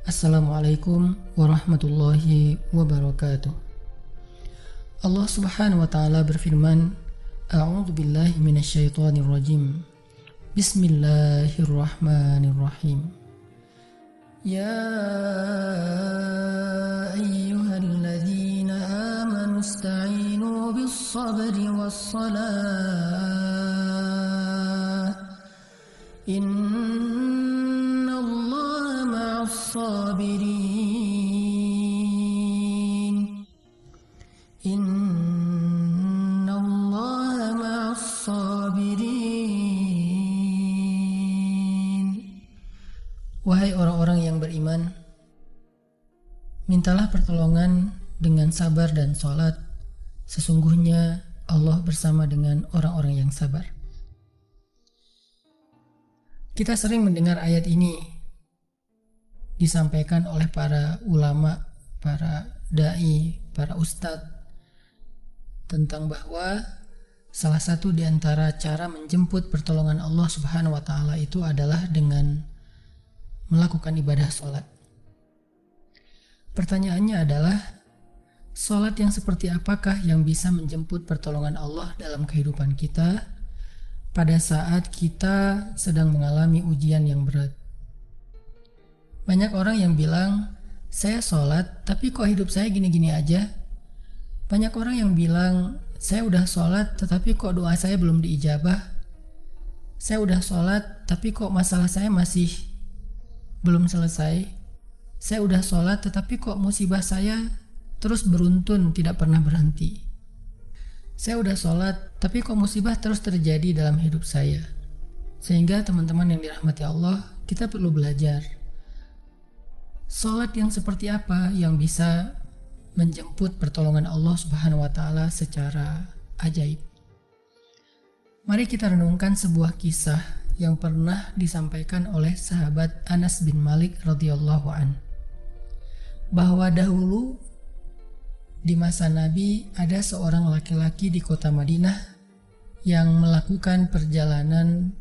Assalamualaikum warahmatullahi wabarakatuh. Allah Subhanahu wa taala berfirman, A'udzu billahi minasyaitonir rajim. Bismillahirrahmanirrahim. Ya ayyuhalladzina amanu ista'inu bis-sabri was-salah. Innallaha ma'as-sabirin. Innallaha ma'as-sabirin. Wahai orang-orang yang beriman, mintalah pertolongan dengan sabar dan sholat. Sesungguhnya Allah bersama dengan orang-orang yang sabar. Kita sering mendengar ayat ini disampaikan oleh para ulama, para dai, para ustadz, tentang bahwa salah satu di antara cara menjemput pertolongan Allah Subhanahu wa taala itu adalah dengan melakukan ibadah sholat. Pertanyaannya adalah, sholat yang seperti apakah yang bisa menjemput pertolongan Allah dalam kehidupan kita pada saat kita sedang mengalami ujian yang berat? Banyak orang yang bilang, saya sholat tapi kok hidup saya gini-gini aja. Banyak orang yang bilang, saya udah sholat tetapi kok doa saya belum diijabah. Saya udah sholat tapi kok masalah saya masih belum selesai. Saya udah sholat tetapi kok musibah saya terus beruntun, tidak pernah berhenti. Saya udah sholat tapi kok musibah terus terjadi dalam hidup saya. Sehingga teman-teman yang dirahmati Allah, kita perlu belajar sholat yang seperti apa yang bisa menjemput pertolongan Allah Subhanahu wa taala secara ajaib. Mari kita renungkan sebuah kisah yang pernah disampaikan oleh sahabat Anas bin Malik radhiyallahu an, bahwa dahulu di masa Nabi ada seorang laki-laki di kota Madinah yang melakukan perjalanan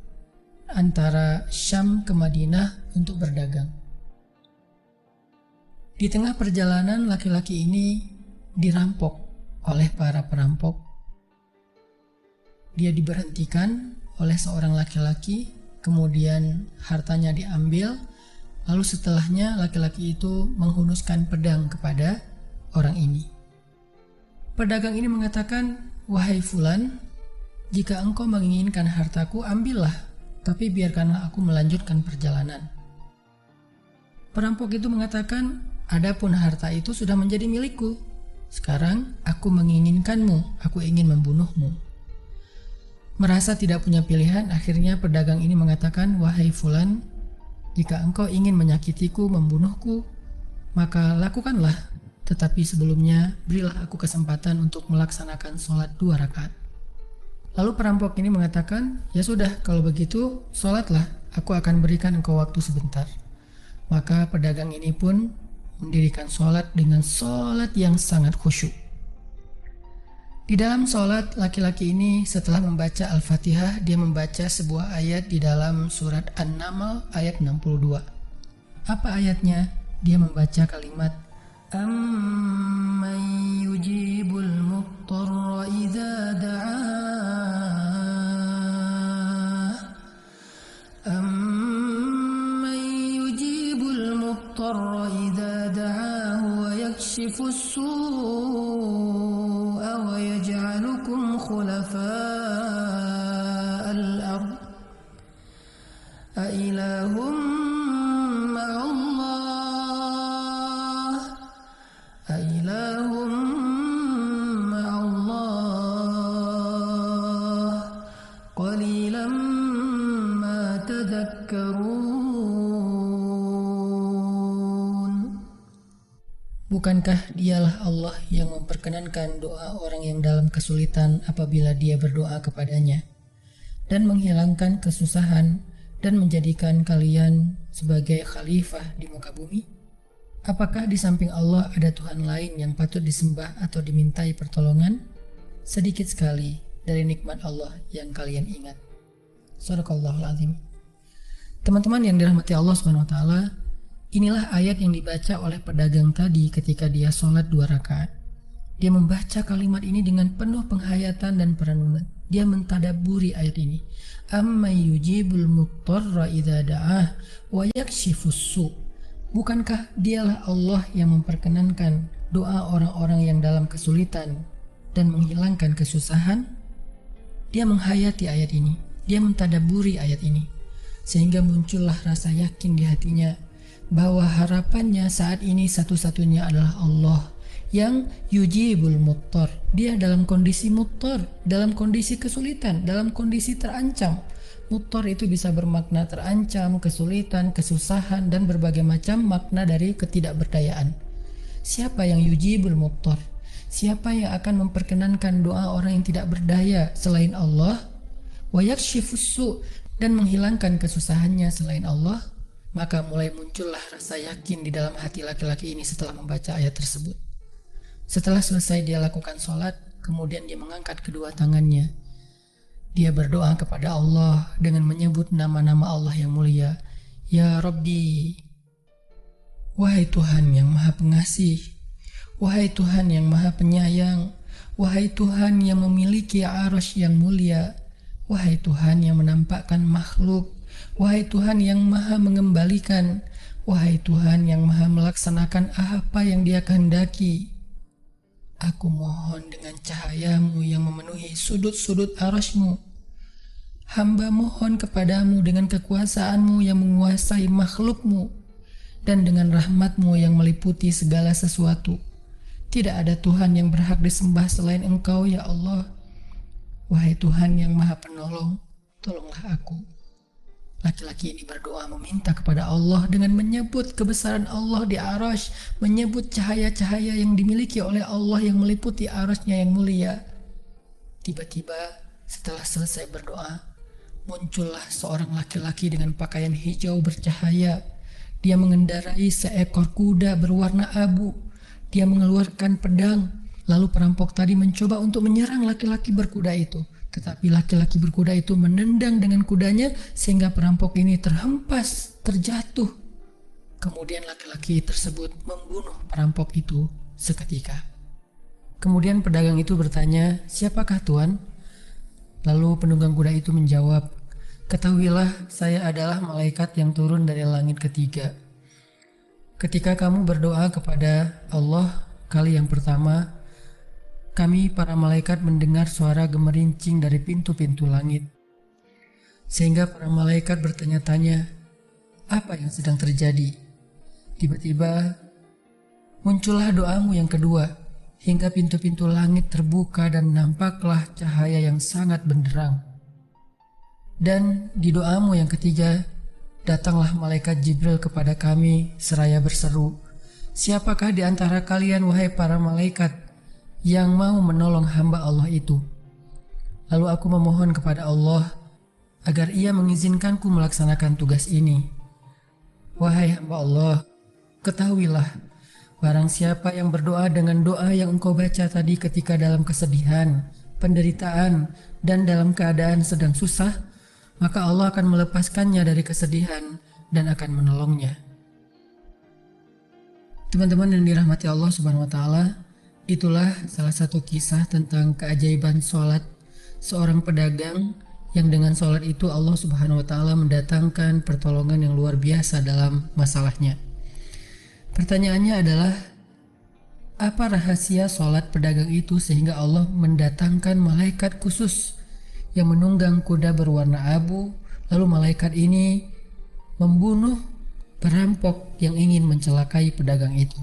antara Syam ke Madinah untuk berdagang. Di tengah perjalanan, laki-laki ini dirampok oleh para perampok. Dia diberhentikan oleh seorang laki-laki, kemudian hartanya diambil, lalu setelahnya laki-laki itu menghunuskan pedang kepada orang ini. Pedagang ini mengatakan, wahai fulan, jika engkau menginginkan hartaku, ambillah, tapi biarkanlah aku melanjutkan perjalanan. Perampok itu mengatakan, adapun harta itu sudah menjadi milikku. Sekarang aku menginginkanmu, aku ingin membunuhmu. Merasa tidak punya pilihan, akhirnya pedagang ini mengatakan, wahai fulan, jika engkau ingin menyakitiku, membunuhku, maka lakukanlah. Tetapi sebelumnya, berilah aku kesempatan untuk melaksanakan sholat 2 rakaat. Lalu perampok ini mengatakan, ya sudah, kalau begitu, sholatlah, aku akan berikan engkau waktu sebentar. Maka pedagang ini pun mendirikan sholat dengan sholat yang sangat khusyuk. Di dalam sholat, laki-laki ini setelah membaca Al-Fatihah, dia membaca sebuah ayat di dalam surat An-Naml ayat 62. Apa ayatnya? Dia membaca kalimat, Amman yujibul muttarra idza da'ah. Amman yujibul muttarra idza da'ah wa yakshifus su'a wa yaj'alukum khulafa'al ard. A ilahum ma'allah. A ilahum ma'allah. Qalilan ma tadhakkarun. Bukankah dialah Allah yang memperkenankan doa orang yang dalam kesulitan apabila dia berdoa kepadanya, dan menghilangkan kesusahan dan menjadikan kalian sebagai khalifah di muka bumi? Apakah di samping Allah ada Tuhan lain yang patut disembah atau dimintai pertolongan? Sedikit sekali dari nikmat Allah yang kalian ingat. Shadaqallahul azim. Teman-teman yang dirahmati Allah Subhanahu wa taala, Inilah ayat yang dibaca oleh pedagang tadi ketika dia sholat 2 rakaat. Dia membaca kalimat ini dengan penuh penghayatan dan perenungan. Dia mentadabburi ayat ini. Amma yujibul muttarra idza da'ah wa yakshifus su'. Bukankah dialah Allah yang memperkenankan doa orang-orang yang dalam kesulitan dan menghilangkan kesusahan? Dia menghayati ayat ini. Dia mentadabburi ayat ini. Sehingga muncullah rasa yakin di hatinya bahwa harapannya saat ini satu-satunya adalah Allah yang yujibul muttar. Dia dalam kondisi muttar, dalam kondisi kesulitan, dalam kondisi terancam. Muttar itu bisa bermakna terancam, kesulitan, kesusahan, dan berbagai macam makna dari ketidakberdayaan. Siapa yang yujibul muttar? Siapa yang akan memperkenankan doa orang yang tidak berdaya selain Allah? Wa yakshifus su', dan menghilangkan kesusahannya selain Allah? Maka mulai muncullah rasa yakin di dalam hati laki-laki ini setelah membaca ayat tersebut. Setelah selesai dia lakukan sholat, kemudian dia mengangkat kedua tangannya. Dia berdoa kepada Allah dengan menyebut nama-nama Allah yang mulia. Ya Rabbi, wahai Tuhan yang maha pengasih, wahai Tuhan yang maha penyayang, wahai Tuhan yang memiliki arasy yang mulia, wahai Tuhan yang menampakkan makhluk, wahai Tuhan yang maha mengembalikan, wahai Tuhan yang maha melaksanakan apa yang Dia kehendaki. Aku mohon dengan cahayamu yang memenuhi sudut-sudut arasy-Mu. Hamba mohon kepadamu dengan kekuasaanmu yang menguasai makhluk-Mu dan dengan rahmat-Mu yang meliputi segala sesuatu. Tidak ada Tuhan yang berhak disembah selain Engkau, ya Allah. Wahai Tuhan yang maha penolong, tolonglah aku. Laki-laki ini berdoa meminta kepada Allah dengan menyebut kebesaran Allah di arasy, menyebut cahaya-cahaya yang dimiliki oleh Allah yang meliputi arasy-Nya yang mulia. Tiba-tiba setelah selesai berdoa, muncullah seorang laki-laki dengan pakaian hijau bercahaya. Dia mengendarai seekor kuda berwarna abu. Dia mengeluarkan pedang. Lalu perampok tadi mencoba untuk menyerang laki-laki berkuda itu. Tetapi laki-laki berkuda itu menendang dengan kudanya sehingga perampok ini terhempas, terjatuh. Kemudian laki-laki tersebut membunuh perampok itu seketika. Kemudian pedagang itu bertanya, "Siapakah Tuan?" Lalu penunggang kuda itu menjawab, "Ketahuilah, saya adalah malaikat yang turun dari langit ketiga. Ketika kamu berdoa kepada Allah kali yang pertama, kami para malaikat mendengar suara gemerincing dari pintu-pintu langit. Sehingga para malaikat bertanya-tanya, apa yang sedang terjadi? Tiba-tiba muncullah doamu yang kedua, hingga pintu-pintu langit terbuka dan nampaklah cahaya yang sangat benderang. Dan di doamu yang ketiga, datanglah malaikat Jibril kepada kami seraya berseru, siapakah di antara kalian wahai para malaikat yang mau menolong hamba Allah itu? Lalu aku memohon kepada Allah agar Ia mengizinkanku melaksanakan tugas ini. Wahai hamba Allah, ketahuilah, barang siapa yang berdoa dengan doa yang engkau baca tadi ketika dalam kesedihan, penderitaan, dan dalam keadaan sedang susah, maka Allah akan melepaskannya dari kesedihan dan akan menolongnya." Teman-teman yang dirahmati Allah Subhanahu wa Ta'ala, itulah salah satu kisah tentang keajaiban sholat seorang pedagang yang dengan sholat itu Allah Subhanahu wa Ta'ala mendatangkan pertolongan yang luar biasa dalam masalahnya. Pertanyaannya adalah, apa rahasia sholat pedagang itu sehingga Allah mendatangkan malaikat khusus yang menunggang kuda berwarna abu, lalu malaikat ini membunuh perampok yang ingin mencelakai pedagang itu?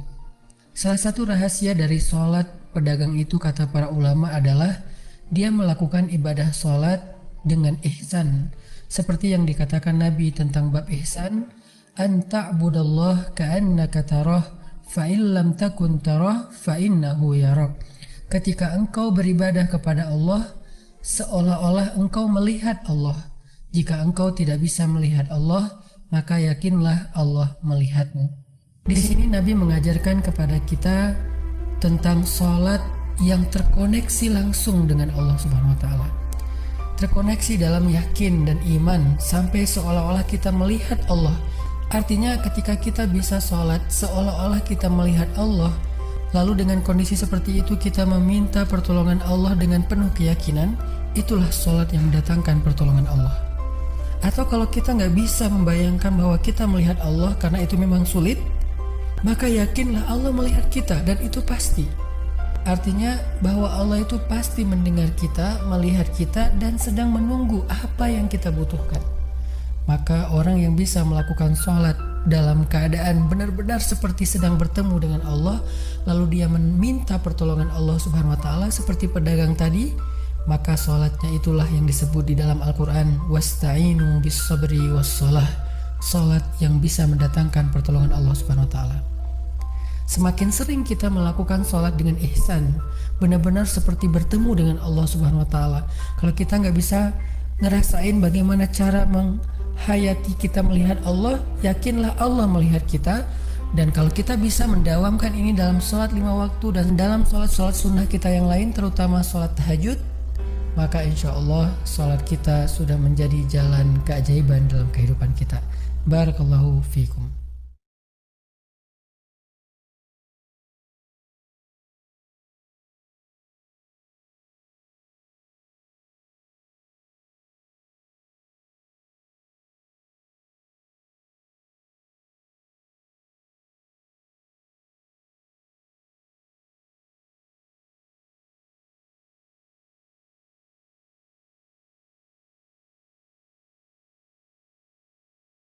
Salah satu rahasia dari sholat pedagang itu, kata para ulama, adalah dia melakukan ibadah sholat dengan ihsan. Seperti yang dikatakan Nabi tentang bab ihsan, an ta'budallah ka'annaka tarah fa'in lam takun tarah fa'innahu yarak. Ketika engkau beribadah kepada Allah, seolah-olah engkau melihat Allah. Jika engkau tidak bisa melihat Allah, maka yakinlah Allah melihatmu. Di sini Nabi mengajarkan kepada kita tentang sholat yang terkoneksi langsung dengan Allah Subhanahu wa Ta'ala. Terkoneksi dalam yakin dan iman sampai seolah-olah kita melihat Allah, Artinya ketika kita bisa sholat seolah-olah kita melihat Allah, lalu dengan kondisi seperti itu kita meminta pertolongan Allah dengan penuh keyakinan, itulah sholat yang mendatangkan pertolongan Allah. Atau kalau kita nggak bisa membayangkan bahwa kita melihat Allah karena itu memang sulit, maka yakinlah Allah melihat kita dan itu pasti. Artinya bahwa Allah itu pasti mendengar kita, melihat kita, dan sedang menunggu apa yang kita butuhkan. Maka orang yang bisa melakukan sholat dalam keadaan benar-benar seperti sedang bertemu dengan Allah, lalu dia meminta pertolongan Allah Subhanahu wa Ta'ala seperti pedagang tadi, maka sholatnya itulah yang disebut di dalam Al-Quran wasta'inu bis sabri was sholah, sholat yang bisa mendatangkan pertolongan Allah Subhanahu wa Ta'ala. Semakin sering kita melakukan sholat dengan ihsan, benar-benar seperti bertemu dengan Allah Subhanahu wa Ta'ala. Kalau kita nggak bisa ngerasain bagaimana cara menghayati kita melihat Allah, yakinlah Allah melihat kita. Dan kalau kita bisa mendawamkan ini dalam sholat 5 waktu dan dalam sholat-sholat sunnah kita yang lain, terutama sholat tahajud, maka insya Allah sholat kita sudah menjadi jalan keajaiban dalam kehidupan kita. Barakallahu fiikum.